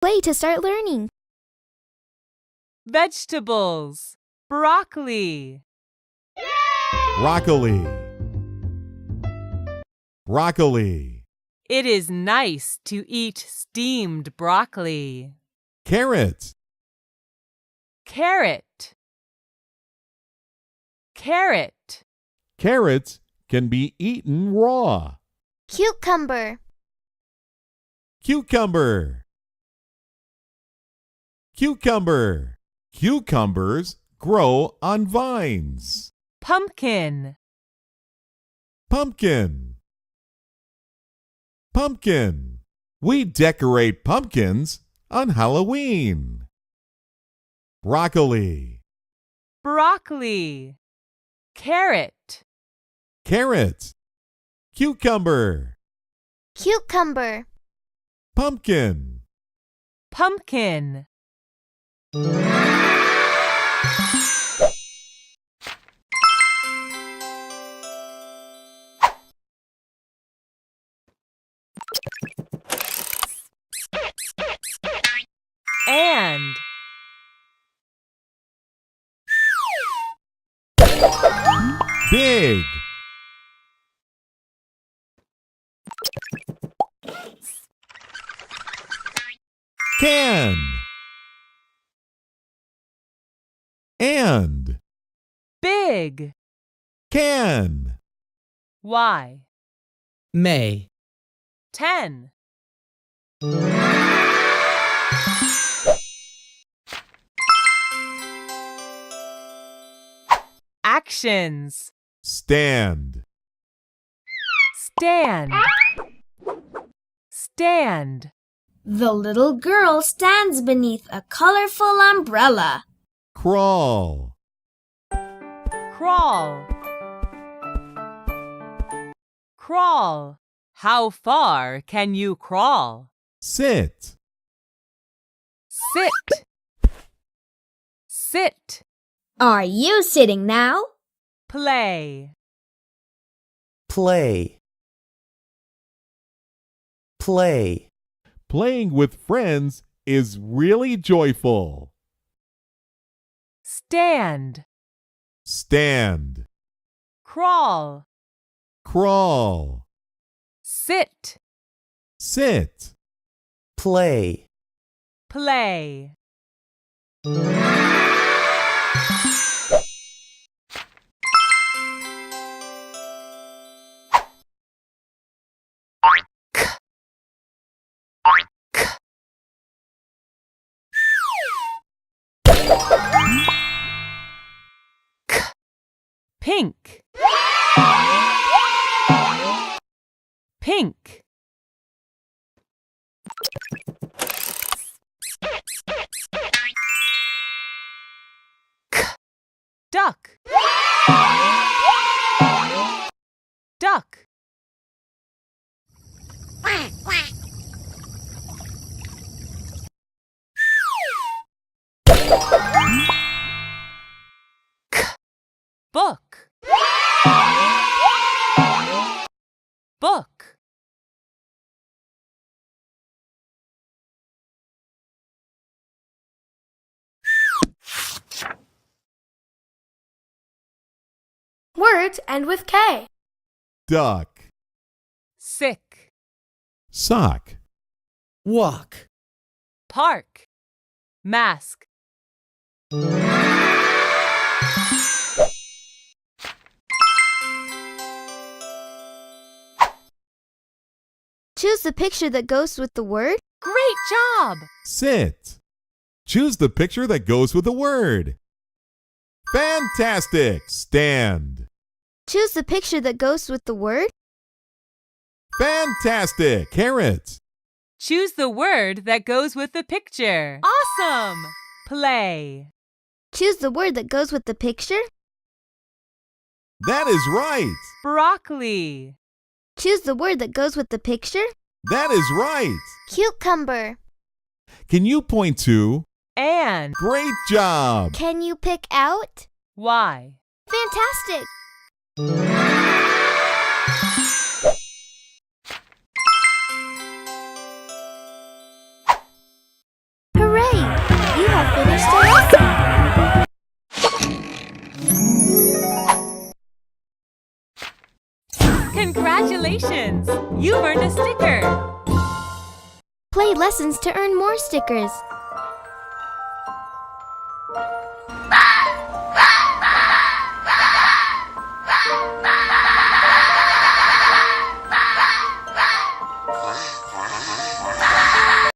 Play to start learning. Vegetables. Broccoli. Broccoli. Broccoli. It is nice to eat steamed broccoli. Carrot. Carrot. Carrot. Carrots can be eaten raw. Cucumber. Cucumber. Cucumber. Cucumbers grow on vines. Pumpkin. Pumpkin. Pumpkin. We decorate pumpkins on Halloween. Broccoli. Broccoli. Carrot. Carrot. Cucumber. Cucumber. Pumpkin. Pumpkin. And. Big. Can. And. Big. Can. Y. May. 10. Actions. Stand. Stand. Stand. The little girl stands beneath a colorful umbrella. Crawl. Crawl. Crawl. How far can you crawl? Sit. Sit. Sit. Are you sitting now? Play. Play. Play. Playing with friends is really joyful. Stand. Stand. Crawl. Crawl. Sit. Sit. Play. Play. Pink. Pink. Duck. Duck. Book. Book. Words end with K. Duck. Sick. Sock. Walk. Park. Mask. Choose the picture that goes with the word. Great job! Sit. Choose the picture that goes with the word. Fantastic. Stand. Choose the picture that goes with the word. Fantastic. Carrot. Choose the word that goes with the picture. Awesome! Play. Choose the word that goes with the picture. That is right. Broccoli. Choose the word that goes with the picture. That is right. Cucumber. Can you point to? And. Great job. Can you pick out? Y. Fantastic! Congratulations! You've earned a sticker! Play lessons to earn more stickers.